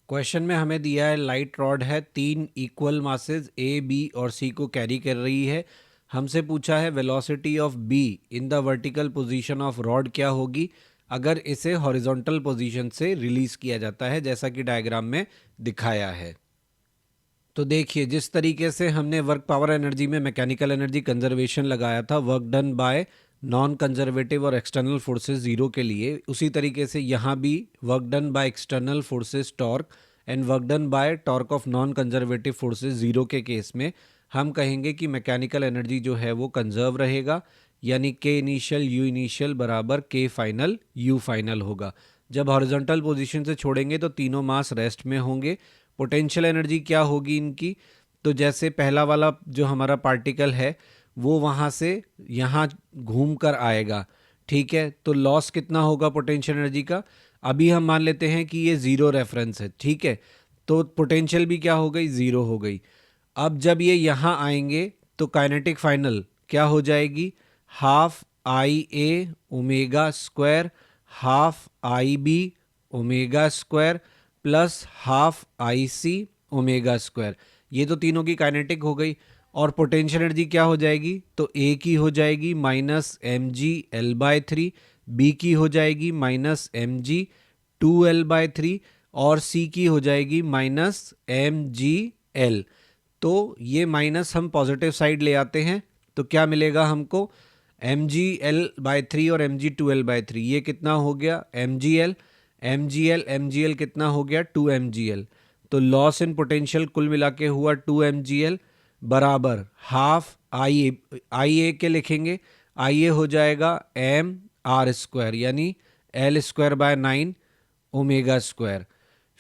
Question में हमें दिया है लाइट रॉड है, 3 इक्वल मासेस ए, बी और सी को कैरी कर रही है। हमसे पूछा है velocity of be in the vertical position of rod क्या होगी अगर इसे हॉरिजॉन्टल पोजीशन से रिलीज किया जाता है, जैसा कि डायग्राम में दिखाया है। तो देखिए, जिस तरीके से हमने वर्क पावर एनर्जी में मैकेनिकल एनर्जी कंजर्वेशन लगाया था, work done by non conservative और एक्सटर्नल फोर्सेस जीरो के लिए, उसी तरीके से यहाँ भी work done by external forces torque and work done by torque of non conservative forces zero के केस में हम कहेंगे कि मैकेनिकल एनर्जी जो है वो कंजर्व रहेगा, यानी के इनिशियल यू इनिशियल बराबर के फाइनल यू फाइनल होगा। जब हॉरिजॉन्टल पोजीशन से छोड़ेंगे तो तीनों मास रेस्ट में होंगे। पोटेंशियल एनर्जी क्या होगी इनकी, तो जैसे पहला वाला जो हमारा पार्टिकल है वो वहाँ से यहाँ घूम कर आएगा, ठीक है, तो लॉस कितना होगा पोटेंशियल एनर्जी का। अभी हम मान लेते हैं कि ये ज़ीरो रेफरेंस है, ठीक है, तो पोटेंशियल भी क्या हो गई, ज़ीरो हो गई। अब जब ये यहाँ आएंगे तो काइनेटिक फाइनल क्या हो जाएगी, half I A omega square half I B omega square plus half I C omega square. ये तो तीनों की काइनेटिक हो गई। और पोटेंशियल एनर्जी क्या हो जाएगी, तो ए की हो जाएगी minus M G L by three, B की हो जाएगी minus M G two L by three और सी की हो जाएगी माइनस एम जी एल। तो ये माइनस हम पॉजिटिव साइड ले आते हैं तो क्या मिलेगा हमको, M G L by three और M G two L by three, ये कितना हो गया M G L, M G L M G L कितना हो गया टू एम जी एल। तो लॉस इन पोटेंशियल कुल मिला के हुआ टू एम जी एल बराबर हाफ आई ए के लिखेंगे, आई ए हो जाएगा एम आर स्क्वायर यानी L square by nine omega square.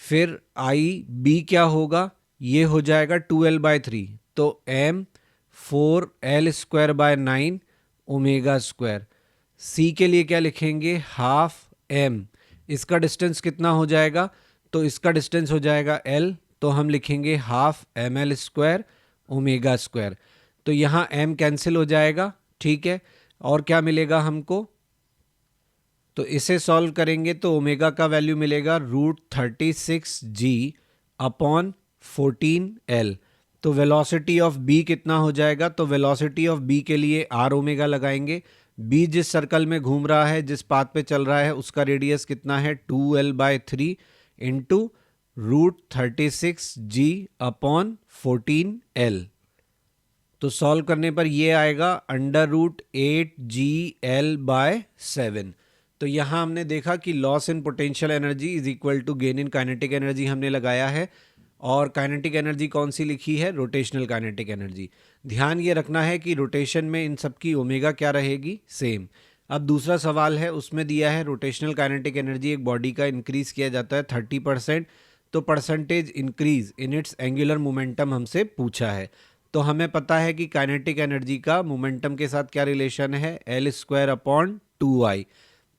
फिर आई बी क्या होगा, ये हो जाएगा टू एल बाय थ्री, तो M four L square by nine omega square. C के लिए क्या लिखेंगे, हाफ एम, इसका डिस्टेंस कितना हो जाएगा, तो इसका डिस्टेंस हो जाएगा एल, तो हम लिखेंगे half M L square omega square. तो यहाँ एम कैंसिल हो जाएगा, ठीक है, और क्या मिलेगा हमको, तो इसे सॉल्व करेंगे तो ओमेगा का वैल्यू मिलेगा √36g अपॉन 14l। तो वेलोसिटी ऑफ बी कितना हो जाएगा, तो वेलोसिटी ऑफ बी के लिए आर ओमेगा लगाएंगे। बी जिस सर्कल में घूम रहा है, जिस पाथ पे चल रहा है, उसका रेडियस कितना है 2l by three into √36g upon 14l। तो सॉल्व करने पर ये आएगा √8gl/7। तो यहाँ हमने देखा कि loss in potential energy is equal to gain in kinetic energy हमने लगाया है, और काइनेटिक एनर्जी कौन सी लिखी है, रोटेशनल काइनेटिक एनर्जी। ध्यान ये रखना है कि रोटेशन में इन सब की ओमेगा क्या रहेगी, सेम। अब दूसरा सवाल है, उसमें दिया है रोटेशनल काइनेटिक एनर्जी एक बॉडी का इंक्रीज किया जाता है 30%, तो percentage increase in its angular momentum हमसे पूछा है। तो हमें पता है कि काइनेटिक एनर्जी का मोमेंटम के साथ क्या रिलेशन है, एल स्क्वायर अपॉन टू आई।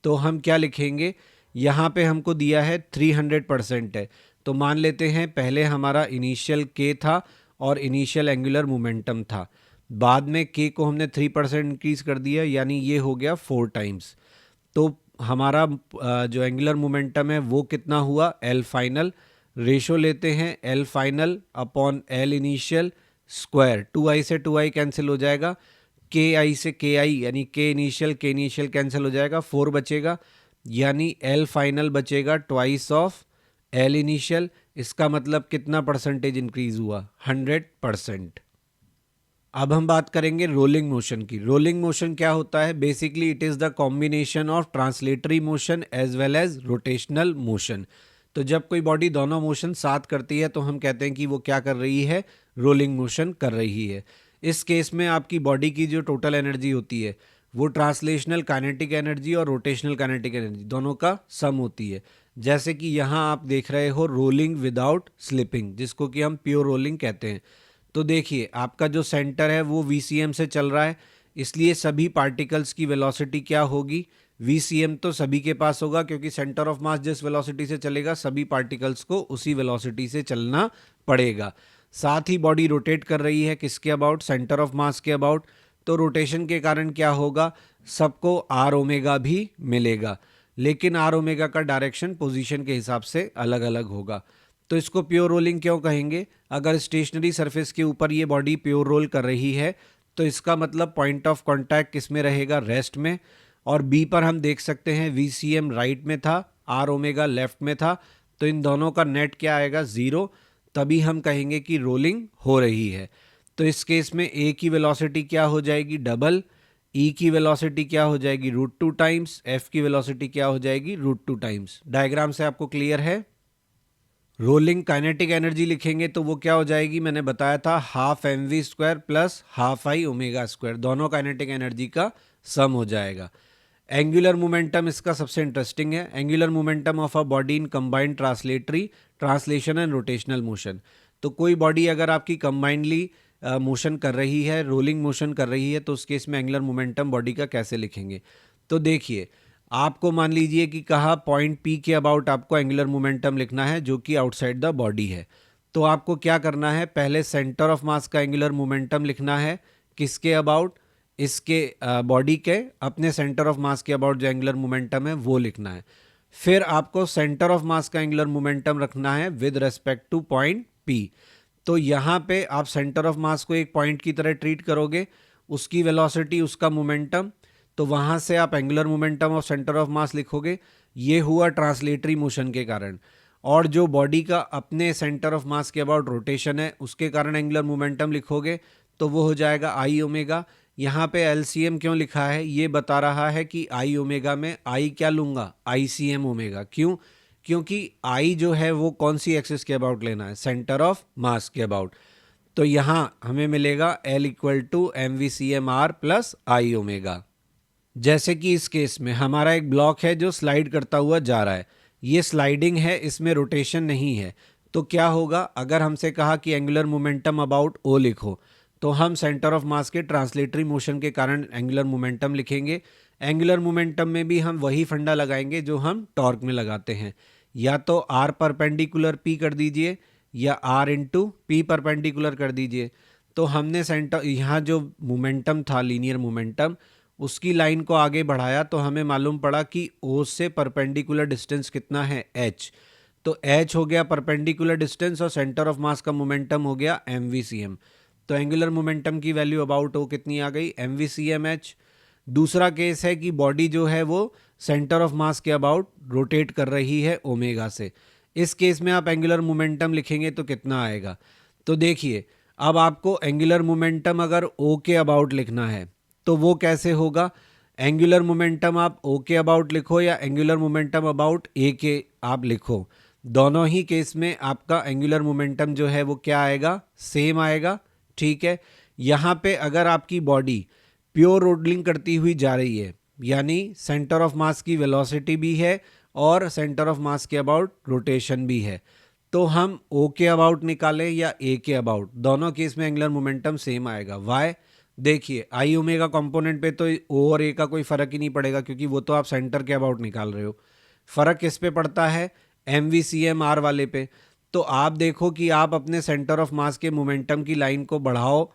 तो हम क्या लिखेंगे, यहाँ पे हमको दिया है 300% है, तो मान लेते हैं पहले हमारा इनिशियल के था और इनिशियल एंगुलर मोमेंटम था, बाद में के को हमने 3% इंक्रीज कर दिया, यानी ये हो गया 4 टाइम्स। तो हमारा जो एंगुलर मोमेंटम है वो कितना हुआ, एल फाइनल। रेशो लेते हैं L final upon L initial square, two I से टू आई कैंसिल हो जाएगा, के आई से के आई यानी के इनिशियल कैंसिल हो जाएगा, 4 बचेगा, यानी एल फाइनल बचेगा ट्वाइस ऑफ एल इनिशियल। इसका मतलब कितना परसेंटेज इंक्रीज हुआ, 100%। अब हम बात करेंगे रोलिंग मोशन की। रोलिंग मोशन क्या होता है, basically it is the combination of translatory motion as well as rotational motion. तो जब कोई बॉडी दोनों मोशन साथ करती है तो हम कहते हैं कि वो क्या कर रही है, रोलिंग मोशन कर रही है। इस केस में आपकी बॉडी की जो टोटल एनर्जी होती है वो ट्रांसलेशनल काइनेटिक एनर्जी और रोटेशनल काइनेटिक एनर्जी दोनों का सम होती है। जैसे कि यहाँ आप देख रहे हो रोलिंग विदाउट स्लिपिंग, जिसको कि हम प्योर रोलिंग कहते हैं। तो देखिए आपका जो सेंटर है वो VCM से चल रहा है, इसलिए सभी पार्टिकल्स की वेलोसिटी क्या होगी, VCM तो सभी के पास होगा, क्योंकि सेंटर ऑफ मास जिस वेलोसिटी से चलेगा सभी पार्टिकल्स को उसी वेलोसिटी से चलना पड़ेगा। साथ ही बॉडी रोटेट कर रही है किसके अबाउट, सेंटर ऑफ मास के अबाउट। तो रोटेशन के कारण क्या होगा, सबको आर ओमेगा भी मिलेगा, लेकिन आर ओमेगा का डायरेक्शन पोजीशन के हिसाब से अलग अलग होगा। तो इसको प्योर रोलिंग क्यों कहेंगे? अगर स्टेशनरी सरफेस के ऊपर ये बॉडी प्योर रोल कर रही है तो इसका मतलब पॉइंट ऑफ कांटेक्ट किस में रहेगा? रेस्ट में। और बी पर हम देख सकते हैं VCM राइट में था, आर ओमेगा लेफ्ट में था, तो इन दोनों का नेट क्या आएगा? 0। तभी हम कहेंगे कि रोलिंग हो रही है। तो इस केस में ए की वेलोसिटी क्या हो जाएगी? डबल। ई की वेलोसिटी क्या हो जाएगी? √2 टाइम्स। एफ की वेलोसिटी क्या हो जाएगी? √2 टाइम्स। डायग्राम से आपको क्लियर है? रोलिंग काइनेटिक एनर्जी लिखेंगे तो वो क्या हो जाएगी? मैंने बताया था ½ mv² प्लस ½ I⍵², दोनों काइनेटिक एनर्जी का सम हो जाएगा। एंगुलर मोमेंटम इसका सबसे इंटरेस्टिंग है। Angular momentum of a body in combined translatory, translation and rotational motion. तो कोई बॉडी अगर आपकी कंबाइंडली मोशन कर रही है, रोलिंग मोशन कर रही है, तो उस केस में एंगुलर मोमेंटम बॉडी का कैसे लिखेंगे? तो देखिए, आपको मान लीजिए कि कहा पॉइंट पी के अबाउट आपको एंगुलर मोमेंटम लिखना है जो कि आउटसाइड द बॉडी है। तो आपको क्या करना है? पहले सेंटर ऑफ मास का एंगुलर मोमेंटम लिखना है। किसके अबाउट? इसके बॉडी के अपने सेंटर ऑफ मास के अबाउट जो एंगुलर मोमेंटम है वो लिखना है। फिर आपको सेंटर ऑफ मास का एंगुलर मोमेंटम रखना है with respect two point P. तो यहाँ पे आप सेंटर ऑफ मास को एक पॉइंट की तरह ट्रीट करोगे, उसकी वेलोसिटी, उसका मोमेंटम, तो वहाँ से आप angular momentum of centre of mass लिखोगे। ये हुआ ट्रांसलेटरी मोशन के कारण। और जो बॉडी का अपने सेंटर ऑफ मास के अबाउट रोटेशन है उसके कारण एंगुलर मोमेंटम लिखोगे तो वो हो जाएगा I ओमेगा। यहाँ पे LCM क्यों लिखा है? ये बता रहा है कि I ओमेगा में I क्या लूँगा? ICM omega. क्यों? क्योंकि I जो है वो कौन सी एक्सिस के अबाउट लेना है? सेंटर ऑफ मास के अबाउट। तो यहाँ हमें मिलेगा L = mvCMR plus I omega. जैसे कि इस केस में हमारा एक ब्लॉक है जो स्लाइड करता हुआ जा रहा है, ये स्लाइडिंग है, इसमें रोटेशन नहीं है। तो क्या होगा? अगर हमसे कहा कि एंगुलर मोमेंटम अबाउट O लिखो, तो हम सेंटर ऑफ मास के ट्रांसलेटरी मोशन के कारण एंगुलर मोमेंटम लिखेंगे। एंगुलर मोमेंटम में भी हम वही फंडा लगाएंगे जो हम टॉर्क में लगाते हैं, या तो R परपेंडिकुलर P कर दीजिए या R × P परपेंडिकुलर कर दीजिए। तो हमने सेंटर, यहाँ जो मोमेंटम था लीनियर मोमेंटम, उसकी लाइन को आगे बढ़ाया तो हमें मालूम पड़ा कि O से परपेंडिकुलर डिस्टेंस कितना है? H। तो H हो गया परपेंडिकुलर डिस्टेंस और सेंटर ऑफ मास का मोमेंटम हो गया mvCM। तो एंगुलर मोमेंटम की वैल्यू अबाउट O कितनी आ गई? mvCM/h। दूसरा केस है कि बॉडी जो है वो सेंटर ऑफ मास के अबाउट रोटेट कर रही है ओमेगा से। इस केस में आप एंगुलर मोमेंटम लिखेंगे तो कितना आएगा? तो देखिए, अब आपको एंगुलर मोमेंटम अगर O के अबाउट लिखना है तो वो कैसे होगा? एंगुलर मोमेंटम आप O के अबाउट लिखो या एंगुलर मोमेंटम अबाउट A के आप लिखो, दोनों ही केस में आपका एंगुलर मोमेंटम जो है वो क्या आएगा? सेम आएगा। ठीक है। यहाँ पे अगर आपकी बॉडी प्योर रोलिंग करती हुई जा रही है, यानी सेंटर ऑफ मास की वेलोसिटी भी है और सेंटर ऑफ मास के अबाउट रोटेशन भी है, तो हम O के अबाउट निकालें या A के अबाउट, दोनों केस में एंगुलर मोमेंटम सेम आएगा। वाई? देखिए, I ओमेगा कंपोनेंट पे तो O और A का कोई फर्क ही नहीं पड़ेगा क्योंकि वो तो आप सेंटर के अबाउट निकाल रहे हो। फर्क किस पे पड़ता है? mvCMR वाले पे। तो आप देखो कि आप अपने सेंटर ऑफ मास के मोमेंटम की लाइन को बढ़ाओ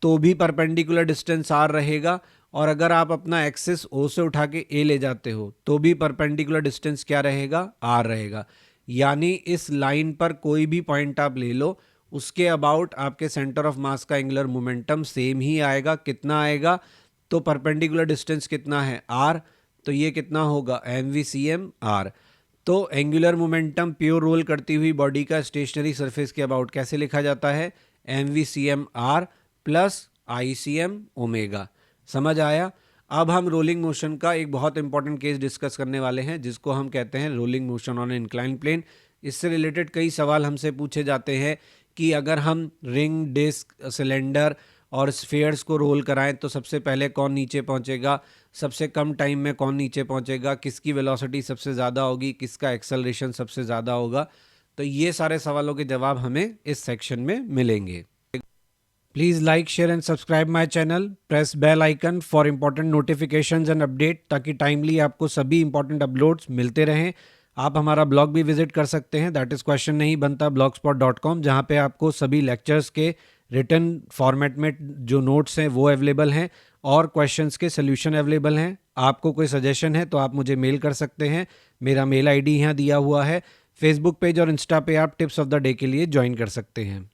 तो भी परपेंडिकुलर डिस्टेंस R रहेगा, और अगर आप अपना एक्सिस O से उठा के A ले जाते हो तो भी परपेंडिकुलर डिस्टेंस क्या रहेगा? R रहेगा। यानी इस लाइन पर कोई भी पॉइंट आप ले लो, उसके अबाउट आपके सेंटर ऑफ मास का एंगुलर मोमेंटम सेम ही आएगा। कितना आएगा? तो परपेंडिकुलर डिस्टेंस कितना है? R। तो ये कितना होगा? mvCMR। तो एंगुलर मोमेंटम प्योर रोल करती हुई बॉडी का स्टेशनरी सरफेस के अबाउट कैसे लिखा जाता है? mvCMR plus ICM omega. समझ आया? अब हम रोलिंग मोशन का एक बहुत इंपॉर्टेंट केस डिस्कस करने वाले हैं जिसको हम कहते हैं rolling motion on incline plane. इससे रिलेटेड कई सवाल हमसे पूछे जाते हैं कि अगर हम रिंग, डिस्क, सिलेंडर और स्फीयर्स को रोल कराएं तो सबसे पहले कौन नीचे पहुंचेगा, सबसे कम टाइम में कौन नीचे पहुंचेगा, किसकी वेलोसिटी सबसे ज़्यादा होगी, किसका एक्सेलरेशन सबसे ज़्यादा होगा। तो ये सारे सवालों के जवाब हमें इस सेक्शन में मिलेंगे। Please like, share and subscribe my channel. Press bell icon for important notifications and update, ताकि टाइमली आपको सभी इंपॉर्टेंट अपलोड्स मिलते रहें। आप हमारा ब्लॉग भी विजिट कर सकते हैं, दैट इज़ क्वेश्चन नहीं बनता blogspot.com, जहाँ पे आपको सभी लेक्चर्स के रिटन फॉर्मेट में जो नोट्स हैं वो अवेलेबल हैं और क्वेश्चंस के सोल्यूशन अवेलेबल हैं। आपको कोई सजेशन है तो आप मुझे मेल कर सकते हैं, मेरा मेल आईडी यहाँ दिया हुआ है। फेसबुक पेज और इंस्टा पे आप टिप्स ऑफ द डे के लिए ज्वाइन कर सकते हैं।